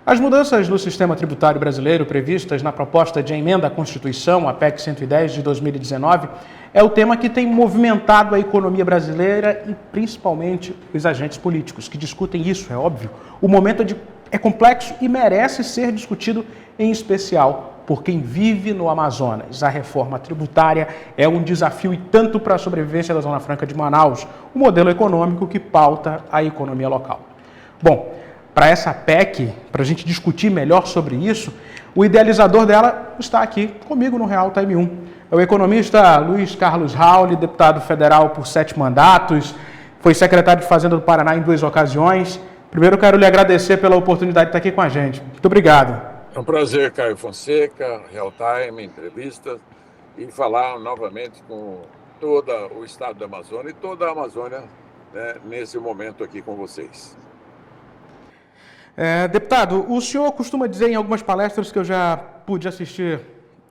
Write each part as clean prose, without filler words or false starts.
As mudanças no sistema tributário brasileiro previstas na proposta de emenda à Constituição, a PEC 110 de 2019, é o tema que tem movimentado a economia brasileira e principalmente os agentes políticos, que discutem isso, é óbvio. O momento é complexo e merece ser discutido, em especial por quem vive no Amazonas. A reforma tributária é um desafio e tanto para a sobrevivência da Zona Franca de Manaus, o modelo econômico que pauta a economia local. Bom, para essa PEC, para a gente discutir melhor sobre isso, o idealizador dela está aqui comigo no Real Time 1. É o economista Luiz Carlos Rauli, deputado federal por 7 mandatos, foi secretário de Fazenda do Paraná em 2 ocasiões. Primeiro, quero lhe agradecer pela oportunidade de estar aqui com a gente. Muito obrigado. É um prazer, Caio Fonseca, Real Time, entrevistas, e falar novamente com todo o estado da Amazônia e toda a Amazônia, né, nesse momento aqui com vocês. Deputado, o senhor costuma dizer em algumas palestras que eu já pude assistir,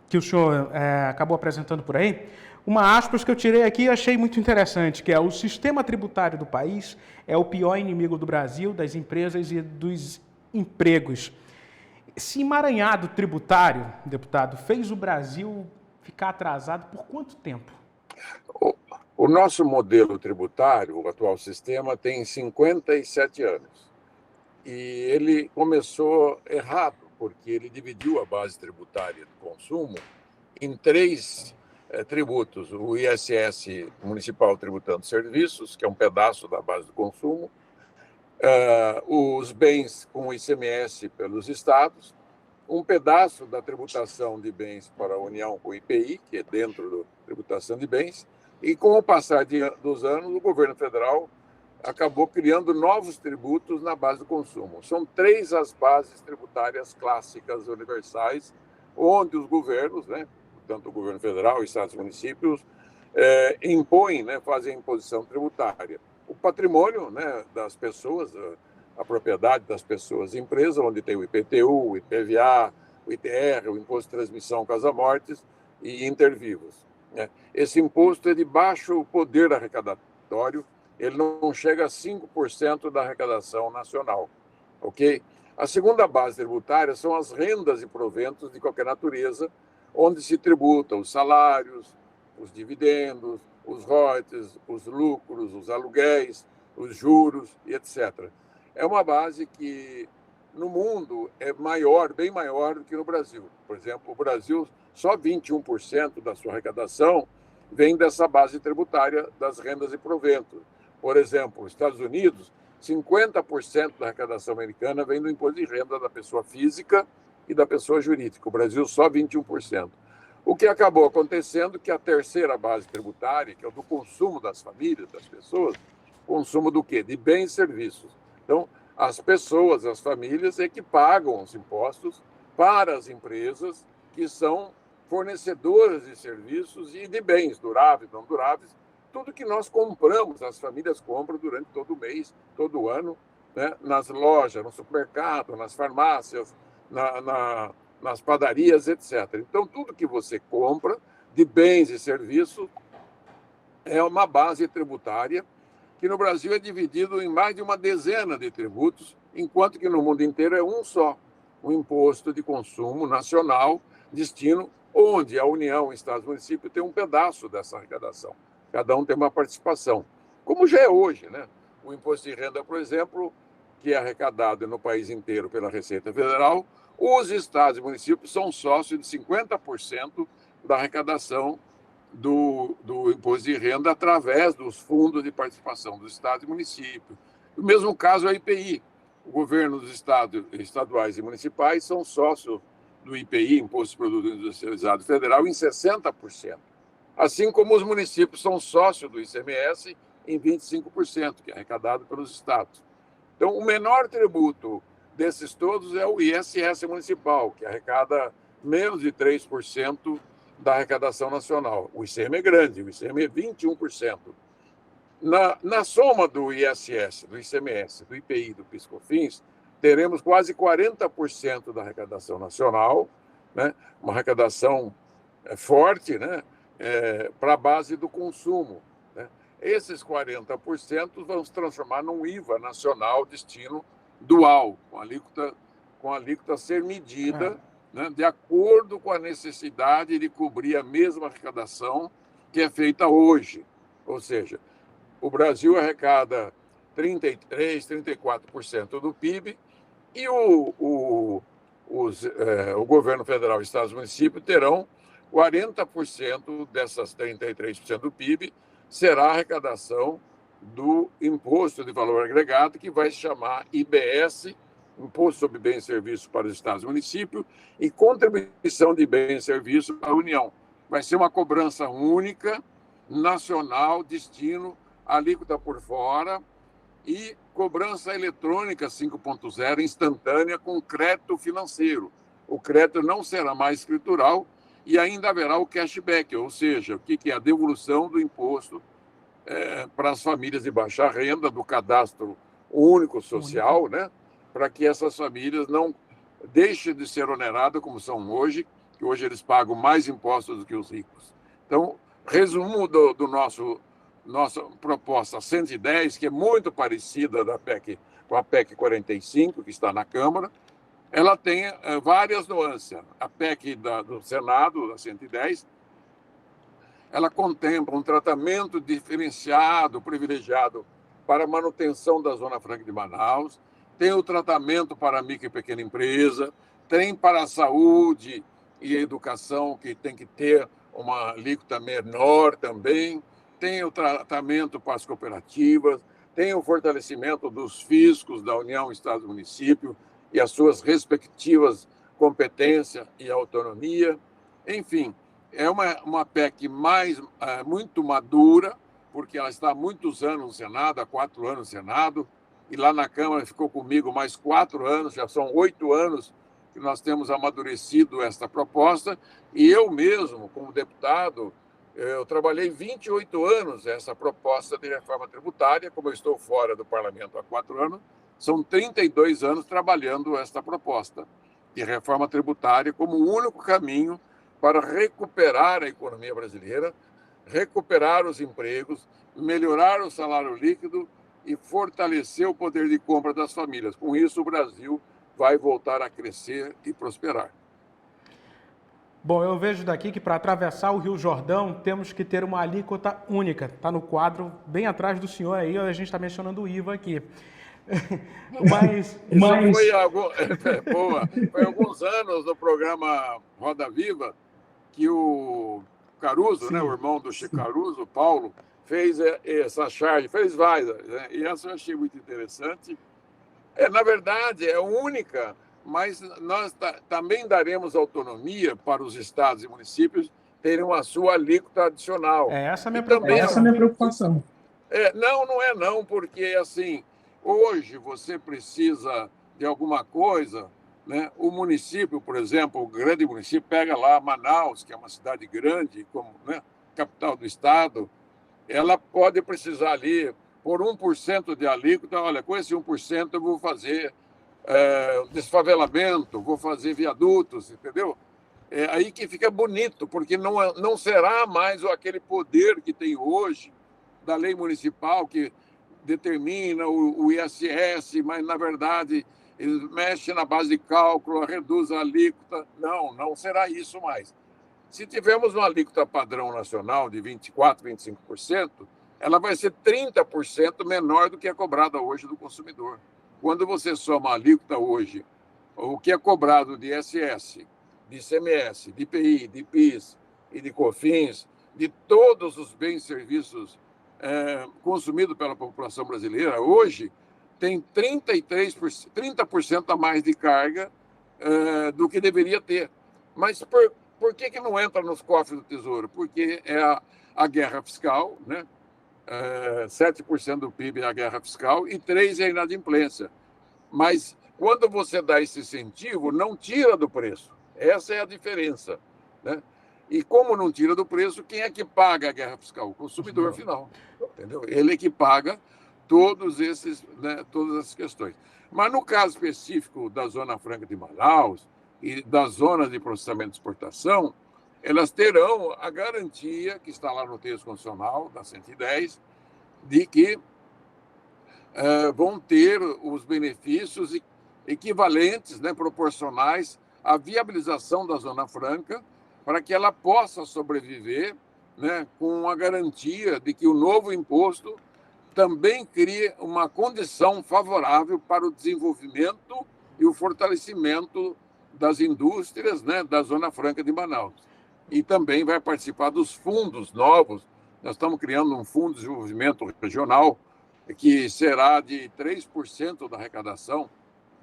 que o senhor acabou apresentando por aí, uma aspas que eu tirei aqui e achei muito interessante, que é: o sistema tributário do país é o pior inimigo do Brasil, das empresas e dos empregos. Esse emaranhado tributário, deputado, fez o Brasil ficar atrasado por quanto tempo? O nosso modelo tributário, o atual sistema, tem 57 anos. E ele começou errado, porque ele dividiu a base tributária do consumo em 3 tributos: o ISS municipal tributando serviços, que é um pedaço da base do consumo, os bens com ICMS pelos estados, um pedaço da tributação de bens para a União com IPI, que é dentro da tributação de bens, e com o passar dos anos, o governo federal acabou criando novos tributos na base do consumo. São 3 as bases tributárias clássicas universais, onde os governos, né, tanto o governo federal, estados e municípios, impõem, né, fazem imposição tributária. O patrimônio, né, das pessoas, a propriedade das pessoas e empresas, onde tem o IPTU, o IPVA, o ITR, o Imposto de Transmissão Casa-Mortes e Intervivos. Né? Esse imposto é de baixo poder arrecadatório, ele não chega a 5% da arrecadação nacional. Ok? A segunda base tributária são as rendas e proventos de qualquer natureza, onde se tributa os salários, os dividendos, os royalties, os lucros, os aluguéis, os juros e etc. É uma base que, no mundo, é maior, bem maior do que no Brasil. Por exemplo, o Brasil, só 21% da sua arrecadação vem dessa base tributária das rendas e proventos. Por exemplo, os Estados Unidos, 50% da arrecadação americana vem do imposto de renda da pessoa física e da pessoa jurídica. O Brasil, só 21%. O que acabou acontecendo é que a terceira base tributária, que é o do consumo das famílias, das pessoas, consumo do quê? De bens e serviços. Então, as pessoas, as famílias, é que pagam os impostos para as empresas que são fornecedoras de serviços e de bens duráveis, não duráveis, tudo que nós compramos, as famílias compram durante todo o mês, todo o ano, né? Nas lojas, no supermercado, nas farmácias, nas padarias, etc. Então, tudo que você compra de bens e serviços é uma base tributária que no Brasil é dividido em mais de uma dezena de tributos, enquanto que no mundo inteiro é um só, o Imposto de Consumo Nacional, destino onde a União, Estados e municípios têm um pedaço dessa arrecadação. Cada um tem uma participação, como já é hoje, né? O imposto de renda, por exemplo, que é arrecadado no país inteiro pela Receita Federal, os estados e municípios são sócios de 50% da arrecadação do imposto de renda através dos fundos de participação dos estados e municípios. No mesmo caso, a IPI. O governo dos estados, estaduais e municipais são sócios do IPI, Imposto de Produto Industrializado Federal, em 60%. Assim como os municípios são sócios do ICMS em 25%, que é arrecadado pelos estados. Então, o menor tributo desses todos é o ISS municipal, que arrecada menos de 3% da arrecadação nacional. O ICM é grande, o ICM é 21%. Na soma do ISS, do ICMS, do IPI e do PIS/COFINS, teremos quase 40% da arrecadação nacional, né? Uma arrecadação forte, né? Para a base do consumo. Né? Esses 40% vão se transformar num IVA nacional destino dual, com alíquota com a alíquota ser medida né, de acordo com a necessidade de cobrir a mesma arrecadação que é feita hoje. Ou seja, o Brasil arrecada 33%, 34% do PIB e o governo federal e estados e municípios terão 40% dessas 33% do PIB será arrecadação do Imposto de Valor Agregado, que vai se chamar IBS, Imposto sobre Bens e Serviços para os Estados e Municípios, e Contribuição de Bens e Serviços para a União. Vai ser uma cobrança única, nacional, destino, alíquota por fora e cobrança eletrônica 5.0 instantânea com crédito financeiro. O crédito não será mais escritural e ainda haverá o cashback, ou seja, o que é a devolução do imposto para as famílias de baixa renda, do cadastro único social, né? Para que essas famílias não deixem de ser oneradas como são hoje, que hoje eles pagam mais impostos do que os ricos. Então, resumo do nossa proposta 110, que é muito parecida com a PEC 45, que está na Câmara, ela tem várias nuances. A PEC do Senado, da 110, ela contempla um tratamento diferenciado, privilegiado para a manutenção da Zona Franca de Manaus, tem o tratamento para a micro e pequena empresa, tem para a saúde e a educação, que tem que ter uma alíquota menor também, tem o tratamento para as cooperativas, tem o fortalecimento dos fiscos da União, Estado e Município e as suas respectivas competências e autonomia. Enfim, é uma PEC muito madura, porque ela está há muitos anos no Senado, há 4 anos no Senado, e lá na Câmara ficou comigo mais 4 anos, já são 8 anos que nós temos amadurecido esta proposta, e eu mesmo, como deputado, eu trabalhei 28 anos essa proposta de reforma tributária, como eu estou fora do parlamento há 4 anos, são 32 anos trabalhando esta proposta de reforma tributária como o único caminho para recuperar a economia brasileira, recuperar os empregos, melhorar o salário líquido e fortalecer o poder de compra das famílias. Com isso, o Brasil vai voltar a crescer e prosperar. Bom, eu vejo daqui que para atravessar o Rio Jordão temos que ter uma alíquota única. Está no quadro bem atrás do senhor aí, a gente está mencionando o IVA aqui. Mas foi alguns anos no programa Roda Viva que o Caruso, né, o irmão do Chico Caruso, o Paulo, fez essa charge, fez várias, né, e essa eu achei muito interessante. Na verdade, é única, mas nós também daremos autonomia para os estados e municípios terem a sua alíquota adicional. Essa é a minha preocupação. Não, porque assim, hoje você precisa de alguma coisa, né? O município, por exemplo, o grande município, pega lá Manaus, que é uma cidade grande, como, né, capital do estado, ela pode precisar ali, por 1% de alíquota, olha, com esse 1% eu vou fazer desfavelamento, vou fazer viadutos, entendeu? É aí que fica bonito, porque não será mais aquele poder que tem hoje da lei municipal que determina o ISS, mas, na verdade, eles mexem na base de cálculo, reduz a alíquota. Não será isso mais. Se tivermos uma alíquota padrão nacional de 24%, 25%, ela vai ser 30% menor do que é cobrada hoje do consumidor. Quando você soma a alíquota hoje, o que é cobrado de ISS, de ICMS, de IPI, de PIS e de COFINS, de todos os bens e serviços consumidos pela população brasileira, hoje tem 30% a mais de carga do que deveria ter. Mas por que não entra nos cofres do Tesouro? Porque é a guerra fiscal, né? 7% do PIB é a guerra fiscal e 3% é a inadimplência. Mas quando você dá esse incentivo, não tira do preço. Essa é a diferença, né? E como não tira do preço, quem é que paga a guerra fiscal? O consumidor final, entendeu? Ele é que paga todas essas questões. Mas no caso específico da Zona Franca de Manaus e das zonas de processamento de exportação, elas terão a garantia, que está lá no texto constitucional, da 110, de que vão ter os benefícios equivalentes, né, proporcionais à viabilização da Zona Franca, para que ela possa sobreviver, né, com a garantia de que o novo imposto também crie uma condição favorável para o desenvolvimento e o fortalecimento das indústrias, né, da Zona Franca de Manaus. E também vai participar dos fundos novos. Nós estamos criando um fundo de desenvolvimento regional que será de 3% da arrecadação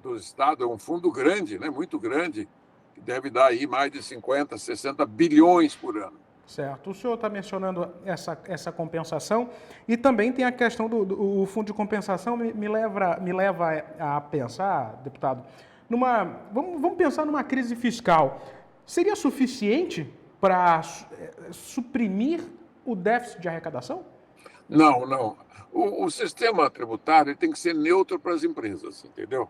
do Estado. É um fundo grande, né, muito grande, que deve dar aí mais de 50, 60 bilhões por ano. Certo. O senhor está mencionando essa compensação e também tem a questão do fundo de compensação, me leva a pensar, deputado, vamos pensar numa crise fiscal. Seria suficiente para suprimir o déficit de arrecadação? Não, não. O sistema tributário tem que ser neutro para as empresas, entendeu?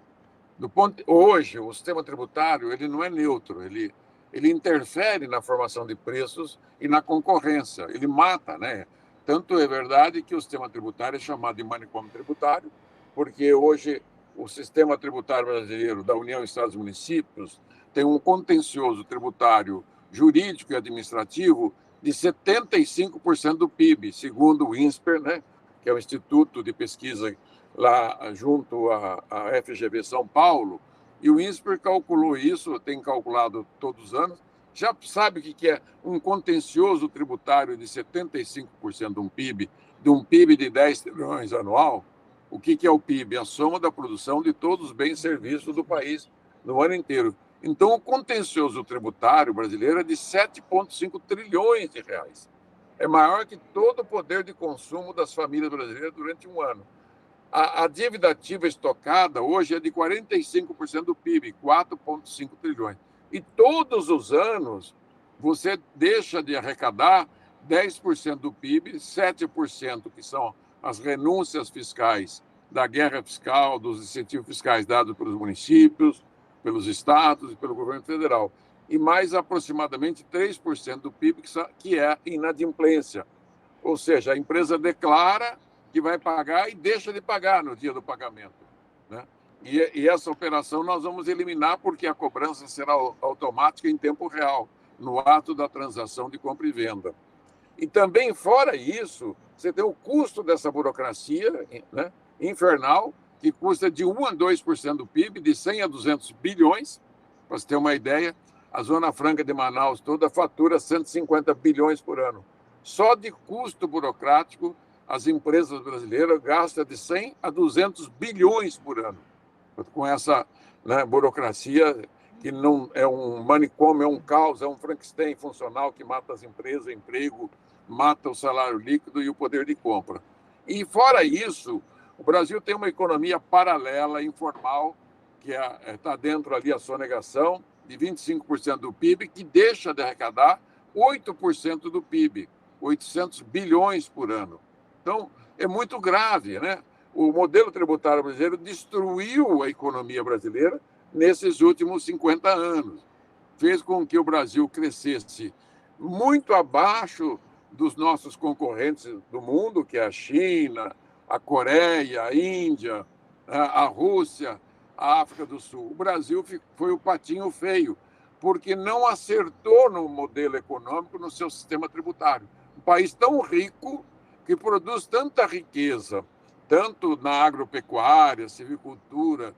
Hoje, o sistema tributário ele não é neutro, ele interfere na formação de preços e na concorrência, ele mata, né? Tanto é verdade que o sistema tributário é chamado de manicômio tributário, porque hoje o sistema tributário brasileiro da União, Estados e Municípios tem um contencioso tributário jurídico e administrativo de 75% do PIB, segundo o INSPER, né? Que é o Instituto de Pesquisa lá junto à FGV São Paulo, e o INSPER calculou isso, tem calculado todos os anos, já sabe o que é um contencioso tributário de 75% de um PIB de 10 trilhões anual. O que é o PIB? A soma da produção de todos os bens e serviços do país no ano inteiro. Então, o contencioso tributário brasileiro é de 7,5 trilhões de reais. É maior que todo o poder de consumo das famílias brasileiras durante um ano. A dívida ativa estocada hoje é de 45% do PIB, 4,5 trilhões. E todos os anos você deixa de arrecadar 10% do PIB, 7% que são as renúncias fiscais da guerra fiscal, dos incentivos fiscais dados pelos municípios, pelos estados e pelo governo federal. E mais aproximadamente 3% do PIB que é inadimplência. Ou seja, a empresa declara que vai pagar e deixa de pagar no dia do pagamento, né? E essa operação nós vamos eliminar porque a cobrança será automática em tempo real, no ato da transação de compra e venda. E também, fora isso, você tem o custo dessa burocracia, né, infernal, que custa de 1 a 2% do PIB, de 100 a 200 bilhões. Para você ter uma ideia, a Zona Franca de Manaus toda fatura 150 bilhões por ano. Só de custo burocrático, as empresas brasileiras gastam de 100 a 200 bilhões por ano com essa, né, burocracia que não é um manicômio, é um caos, é um Frankenstein funcional que mata as empresas, emprego, mata o salário líquido e o poder de compra. E fora isso, o Brasil tem uma economia paralela, informal, que está dentro ali a sonegação de 25% do PIB, que deixa de arrecadar 8% do PIB, 800 bilhões por ano. Então, é muito grave, né? O modelo tributário brasileiro destruiu a economia brasileira nesses últimos 50 anos. Fez com que o Brasil crescesse muito abaixo dos nossos concorrentes do mundo, que é a China, a Coreia, a Índia, a Rússia, a África do Sul. O Brasil foi o patinho feio, porque não acertou no modelo econômico, no seu sistema tributário. Um país tão rico, que produz tanta riqueza, tanto na agropecuária, silvicultura,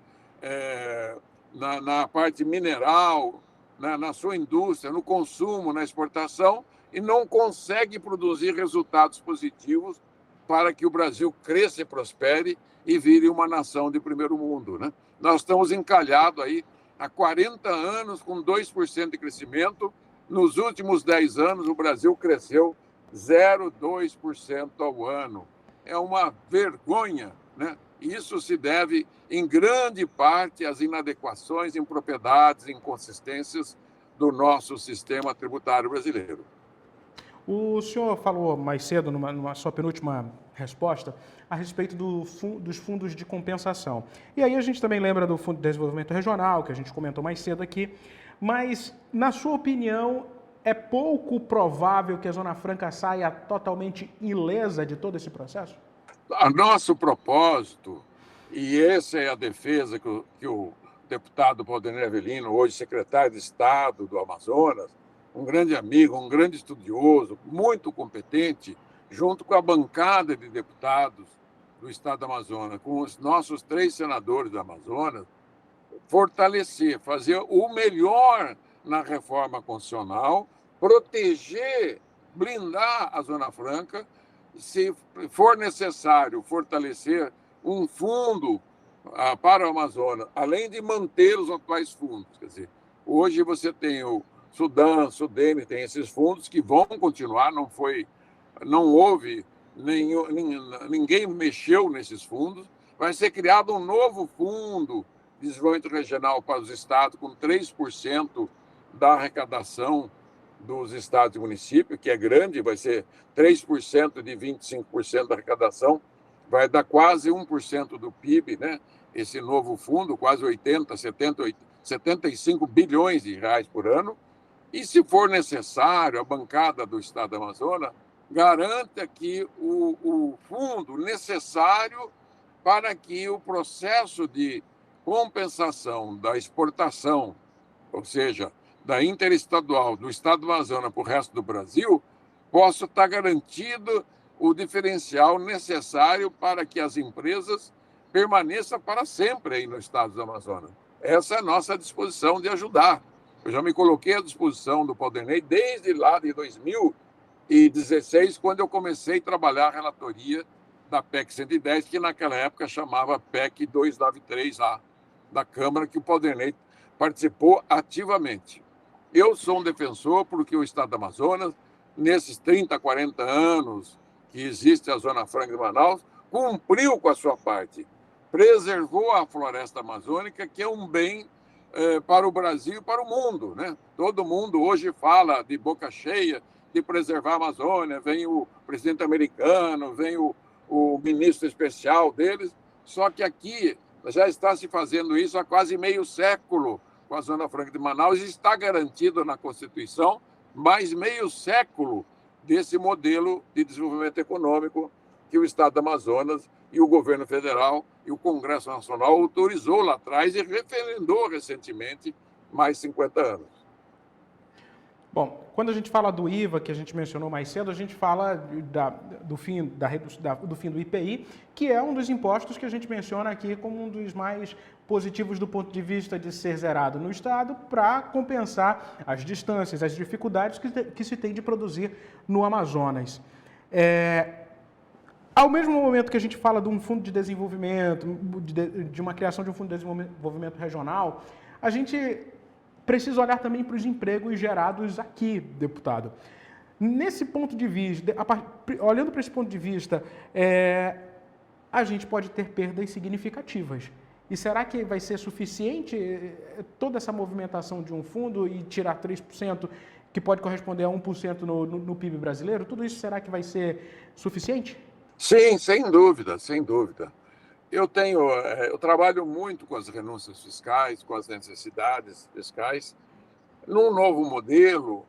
na parte mineral, na sua indústria, no consumo, na exportação, e não consegue produzir resultados positivos para que o Brasil cresça e prospere e vire uma nação de primeiro mundo, né? Nós estamos encalhados aí há 40 anos com 2% de crescimento. Nos últimos 10 anos, o Brasil cresceu 0,2% ao ano. É uma vergonha, né? Isso se deve, em grande parte, às inadequações, impropriedades, inconsistências do nosso sistema tributário brasileiro. O senhor falou mais cedo, numa sua penúltima resposta, a respeito dos fundos de compensação. E aí a gente também lembra do Fundo de Desenvolvimento Regional, que a gente comentou mais cedo aqui. Mas, na sua opinião, é pouco provável que a Zona Franca saia totalmente ilesa de todo esse processo? A nosso propósito, e essa é a defesa que o deputado Paulo Avelino, hoje secretário de Estado do Amazonas, um grande amigo, um grande estudioso, muito competente, junto com a bancada de deputados do Estado do Amazonas, com os nossos 3 senadores do Amazonas, fortalecer, fazer o melhor na reforma constitucional, proteger, blindar a Zona Franca, se for necessário, fortalecer um fundo para o Amazonas, além de manter os atuais fundos. Quer dizer, hoje você tem o Sudão, Sudene, tem esses fundos que vão continuar, não houve, ninguém mexeu nesses fundos. Vai ser criado um novo fundo de desenvolvimento regional para os estados, com 3% da arrecadação dos estados e municípios, que é grande, vai ser 3% de 25% da arrecadação, vai dar quase 1% do PIB, né? Esse novo fundo, quase 80, 70, 75 bilhões de reais por ano. E, se for necessário, a bancada do Estado do Amazonas garanta que o fundo necessário para que o processo de compensação da exportação, ou seja, da interestadual do Estado do Amazonas para o resto do Brasil, possa estar garantido o diferencial necessário para que as empresas permaneçam para sempre aí no Estado do Amazonas. Essa é a nossa disposição de ajudar. Eu já me coloquei à disposição do Paulo desde lá de 2016, quando eu comecei a trabalhar a relatoria da PEC 110, que naquela época chamava PEC 293A, da Câmara, que o Paulo participou ativamente. Eu sou um defensor porque o Estado do Amazonas, nesses 30, 40 anos que existe a Zona Franca de Manaus, cumpriu com a sua parte, preservou a floresta amazônica, que é um bem para o Brasil e para o mundo, né? Todo mundo hoje fala de boca cheia de preservar a Amazônia, vem o presidente americano, vem o ministro especial deles, só que aqui já está se fazendo isso há quase meio século com a Zona Franca de Manaus, e está garantido na Constituição mais meio século desse modelo de desenvolvimento econômico que o Estado do Amazonas e o governo federal e o Congresso Nacional autorizou lá atrás e referendou recentemente mais 50 anos. Bom, quando a gente fala do IVA, que a gente mencionou mais cedo, a gente fala do fim do IPI, que é um dos impostos que a gente menciona aqui como um dos mais positivos do ponto de vista de ser zerado no Estado para compensar as distâncias, as dificuldades que se tem de produzir no Amazonas. Ao mesmo momento que a gente fala de um fundo de desenvolvimento, de uma criação de um fundo de desenvolvimento regional, a gente precisa olhar também para os empregos gerados aqui, deputado. Nesse ponto de vista, olhando para esse ponto de vista, a gente pode ter perdas significativas. E será que vai ser suficiente toda essa movimentação de um fundo e tirar 3%, que pode corresponder a 1% no PIB brasileiro? Tudo isso será que vai ser suficiente? Sim, sem dúvida, sem dúvida. Eu trabalho muito com as renúncias fiscais, com as necessidades fiscais. Num novo modelo,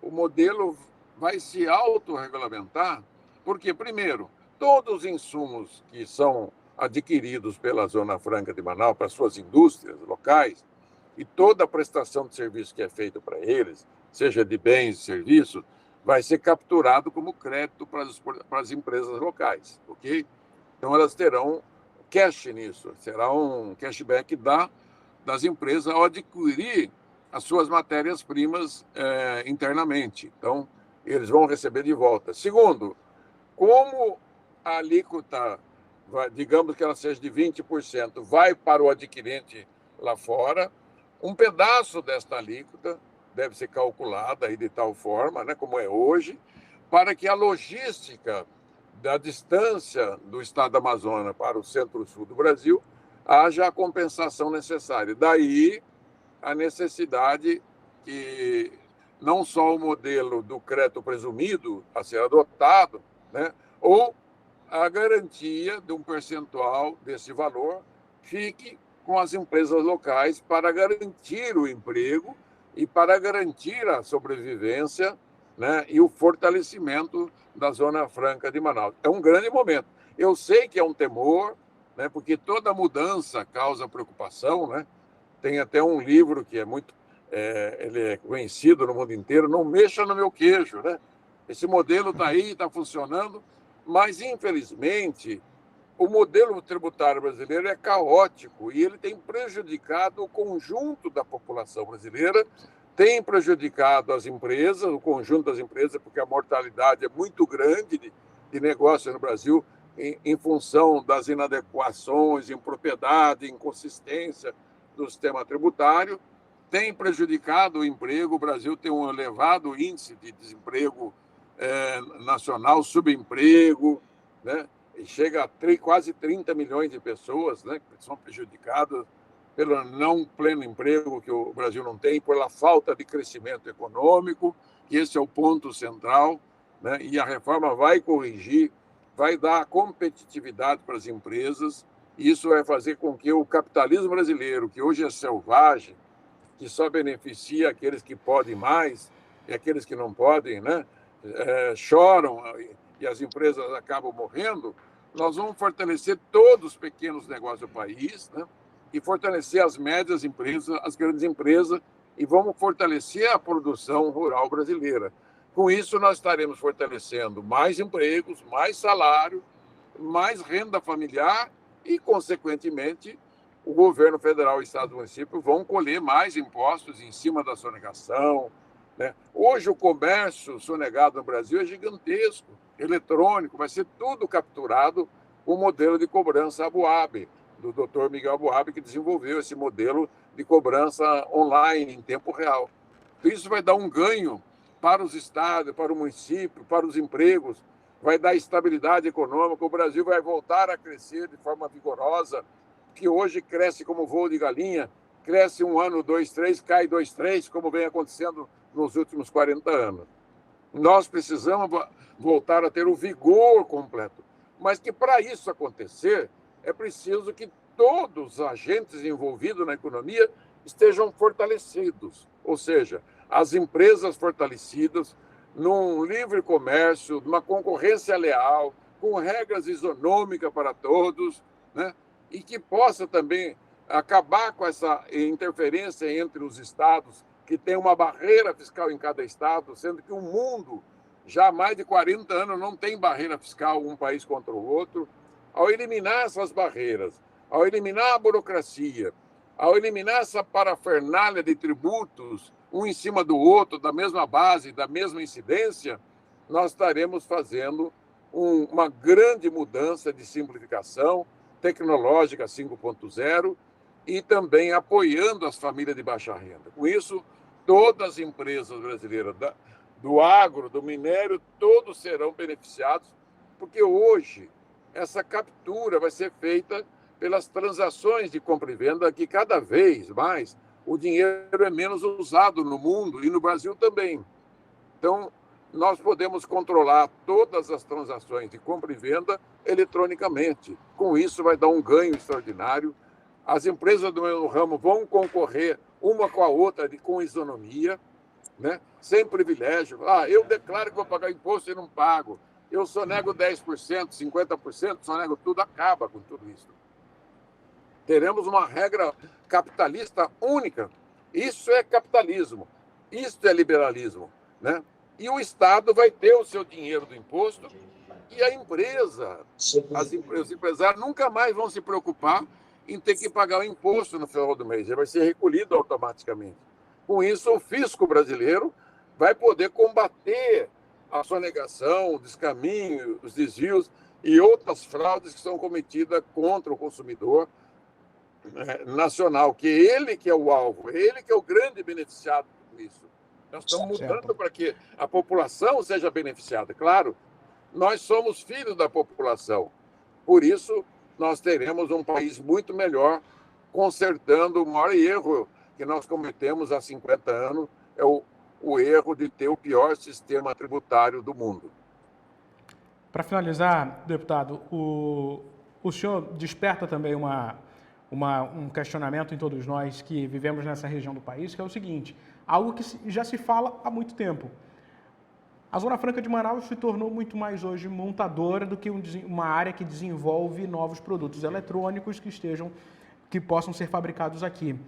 o modelo vai se autorregulamentar, porque, primeiro, todos os insumos que são adquiridos pela Zona Franca de Manaus, para suas indústrias locais, e toda a prestação de serviço que é feita para eles, seja de bens e serviços, vai ser capturado como crédito para as empresas locais, ok? Então, elas terão cash nisso, será um cashback das empresas ao adquirir as suas matérias-primas internamente. Então, eles vão receber de volta. Segundo, como a alíquota, digamos que ela seja de 20%, vai para o adquirente lá fora, um pedaço desta alíquota deve ser calculada aí de tal forma, né, como é hoje, para que a logística da distância do estado do Amazonas para o centro-sul do Brasil haja a compensação necessária. Daí a necessidade que não só o modelo do crédito presumido a ser adotado, né, ou a garantia de um percentual desse valor fique com as empresas locais para garantir o emprego e para garantir a sobrevivência, né, e o fortalecimento da Zona Franca de Manaus. É um grande momento. Eu sei que é um temor, né? Porque toda mudança causa preocupação, né? Tem até um livro que é muito, ele é conhecido no mundo inteiro, Não Mexa no Meu Queijo, né? Esse modelo está aí, está funcionando, mas, infelizmente, o modelo tributário brasileiro é caótico e ele tem prejudicado o conjunto da população brasileira, tem prejudicado as empresas, o conjunto das empresas, porque a mortalidade é muito grande de negócio no Brasil em função das inadequações, impropriedade, inconsistência do sistema tributário, tem prejudicado o emprego. O Brasil tem um elevado índice de desemprego nacional, subemprego, né? E chega a quase 30 milhões de pessoas, né, que são prejudicadas pelo não pleno emprego que o Brasil não tem, pela falta de crescimento econômico, que esse é o ponto central, né? E a reforma vai corrigir, vai dar competitividade para as empresas, e isso vai fazer com que o capitalismo brasileiro, que hoje é selvagem, que só beneficia aqueles que podem mais e aqueles que não podem, né, choram e as empresas acabam morrendo, nós vamos fortalecer todos os pequenos negócios do país, né, e fortalecer as médias empresas, as grandes empresas, e vamos fortalecer a produção rural brasileira. Com isso, nós estaremos fortalecendo mais empregos, mais salário, mais renda familiar e, consequentemente, o governo federal e o estado do município vão colher mais impostos em cima da sonegação, né? Hoje, o comércio sonegado no Brasil é gigantesco, eletrônico, vai ser tudo capturado com o modelo de cobrança Aboab, do Dr. Miguel Aboab, que desenvolveu esse modelo de cobrança online, em tempo real. Então, isso vai dar um ganho para os estados, para o município, para os empregos, vai dar estabilidade econômica, o Brasil vai voltar a crescer de forma vigorosa, que hoje cresce como voo de galinha, cresce um ano, dois, três, cai dois, três, como vem acontecendo nos últimos 40 anos. Nós precisamos voltar a ter o vigor completo, mas que para isso acontecer, é preciso que todos os agentes envolvidos na economia estejam fortalecidos, ou seja, as empresas fortalecidas, num livre comércio, numa concorrência leal, com regras isonômicas para todos, né? E que possa também acabar com essa interferência entre os estados, que tem uma barreira fiscal em cada estado, sendo que o mundo, já há mais de 40 anos, não tem barreira fiscal um país contra o outro. Ao eliminar essas barreiras, ao eliminar a burocracia, ao eliminar essa parafernália de tributos, um em cima do outro, da mesma base, da mesma incidência, nós estaremos fazendo uma grande mudança de simplificação tecnológica 5.0 e também apoiando as famílias de baixa renda. Com isso, todas as empresas brasileiras do agro, do minério, todos serão beneficiados, porque hoje essa captura vai ser feita pelas transações de compra e venda, que cada vez mais o dinheiro é menos usado no mundo e no Brasil também. Então, nós podemos controlar todas as transações de compra e venda eletronicamente. Com isso, vai dar um ganho extraordinário. As empresas do meu ramo vão concorrer uma com a outra com isonomia, né? Sem privilégio. Eu declaro que vou pagar imposto e não pago. Eu sonego 10%, 50%, sonego tudo, acaba com tudo isso. Teremos uma regra capitalista única. Isso é capitalismo, isso é liberalismo, né? E o Estado vai ter o seu dinheiro do imposto e a empresa, os empresários nunca mais vão se preocupar em ter que pagar o imposto no final do mês, ele vai ser recolhido automaticamente. Com isso, o fisco brasileiro vai poder combater a sonegação, o descaminho, os desvios e outras fraudes que são cometidas contra o consumidor nacional, que ele que é o alvo, ele que é o grande beneficiado por isso. Nós estamos mudando para que a população seja beneficiada. Claro, nós somos filhos da população. Por isso, nós teremos um país muito melhor, consertando o maior erro que nós cometemos há 50 anos, é o erro de ter o pior sistema tributário do mundo. Para finalizar, deputado, o senhor desperta também um questionamento em todos nós que vivemos nessa região do país, que é o seguinte: algo que já se fala há muito tempo. A Zona Franca de Manaus se tornou muito mais hoje montadora do que uma área que desenvolve novos produtos eletrônicos que possam ser fabricados aqui.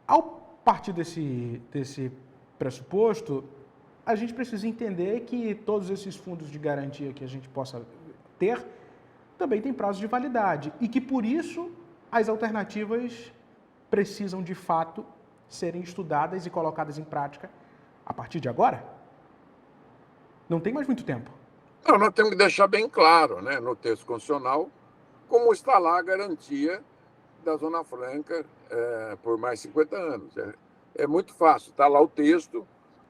Ao partir desse pressuposto, a gente precisa entender que todos esses fundos de garantia que a gente possa ter também têm prazo de validade e que, por isso, as alternativas precisam, de fato, serem estudadas e colocadas em prática a partir de agora. Não tem mais muito tempo. Não, nós temos que deixar bem claro, né, no texto constitucional, como está lá a garantia da Zona Franca por mais 50 anos. É muito fácil, está lá o texto,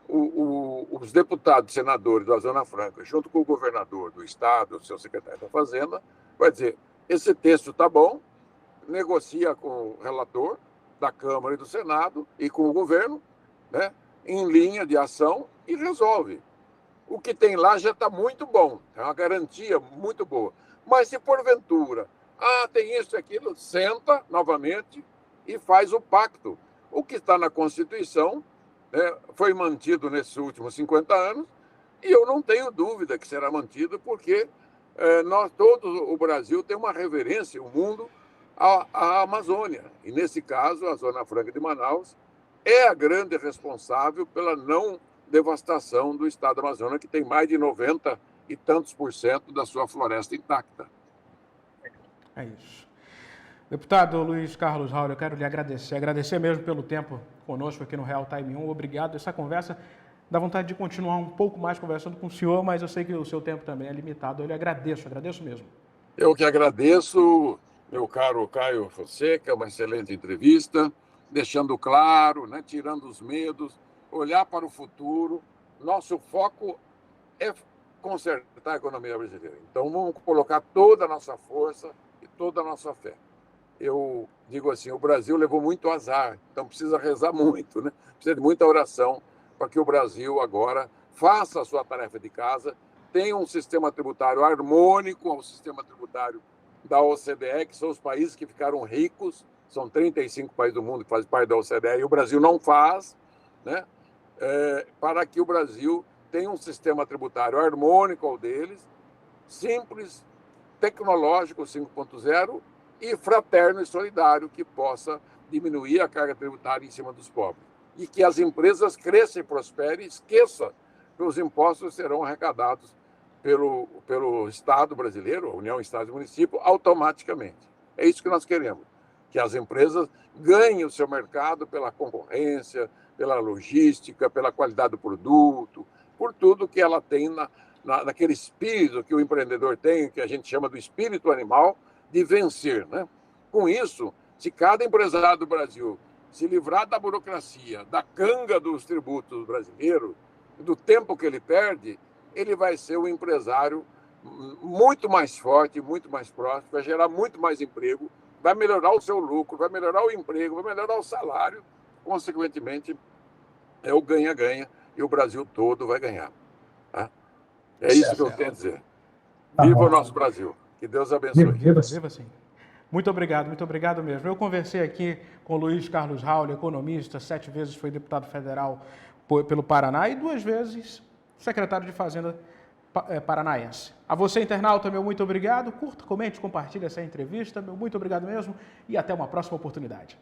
os deputados, senadores da Zona Franca, junto com o governador do estado, o seu secretário da Fazenda, vai dizer, esse texto está bom, negocia com o relator da Câmara e do Senado e com o governo, né, em linha de ação e resolve. O que tem lá já está muito bom, é uma garantia muito boa. Mas se porventura, tem isso e aquilo, senta novamente e faz o pacto. O que está na Constituição, né, foi mantido nesses últimos 50 anos e eu não tenho dúvida que será mantido porque o Brasil tem uma reverência, o mundo, à Amazônia. E, nesse caso, a Zona Franca de Manaus é a grande responsável pela não devastação do estado do Amazonas, que tem mais de 90 e tantos % da sua floresta intacta. É isso. Deputado Luiz Carlos Raul, eu quero lhe agradecer mesmo pelo tempo conosco aqui no Real Time 1. Obrigado. Essa conversa dá vontade de continuar um pouco mais conversando com o senhor, mas eu sei que o seu tempo também é limitado. Eu lhe agradeço mesmo. Eu que agradeço, meu caro Caio Fonseca, uma excelente entrevista, deixando claro, né, tirando os medos, olhar para o futuro. Nosso foco é consertar a economia brasileira. Então, vamos colocar toda a nossa força e toda a nossa fé. Eu digo assim, o Brasil levou muito azar, então precisa rezar muito, né? Precisa de muita oração para que o Brasil agora faça a sua tarefa de casa, tenha um sistema tributário harmônico ao sistema tributário da OCDE, que são os países que ficaram ricos, são 35 países do mundo que fazem parte da OCDE, e o Brasil não faz, né? Para que o Brasil tenha um sistema tributário harmônico ao deles, simples, tecnológico 5.0 e fraterno e solidário, que possa diminuir a carga tributária em cima dos pobres. E que as empresas cresçam e prosperem, esqueça que os impostos serão arrecadados pelo Estado brasileiro, a União, Estado e Município, automaticamente. É isso que nós queremos, que as empresas ganhem o seu mercado pela concorrência, pela logística, pela qualidade do produto, por tudo que ela tem naquele espírito que o empreendedor tem, que a gente chama do espírito animal, de vencer, né? Com isso, se cada empresário do Brasil se livrar da burocracia, da canga dos tributos brasileiros, do tempo que ele perde, ele vai ser um empresário muito mais forte, muito mais próximo, vai gerar muito mais emprego, vai melhorar o seu lucro, vai melhorar o emprego, vai melhorar o salário, consequentemente, é o ganha-ganha e o Brasil todo vai ganhar. Tá? É isso que eu tenho a dizer. Viva o nosso Brasil. Que Deus abençoe. Viva sim. Muito obrigado mesmo. Eu conversei aqui com o Luiz Carlos Raul, economista, 7 vezes foi deputado federal pelo Paraná e 2 vezes secretário de Fazenda paranaense. A você, internauta, meu muito obrigado. Curta, comente, compartilhe essa entrevista. Meu muito obrigado mesmo e até uma próxima oportunidade.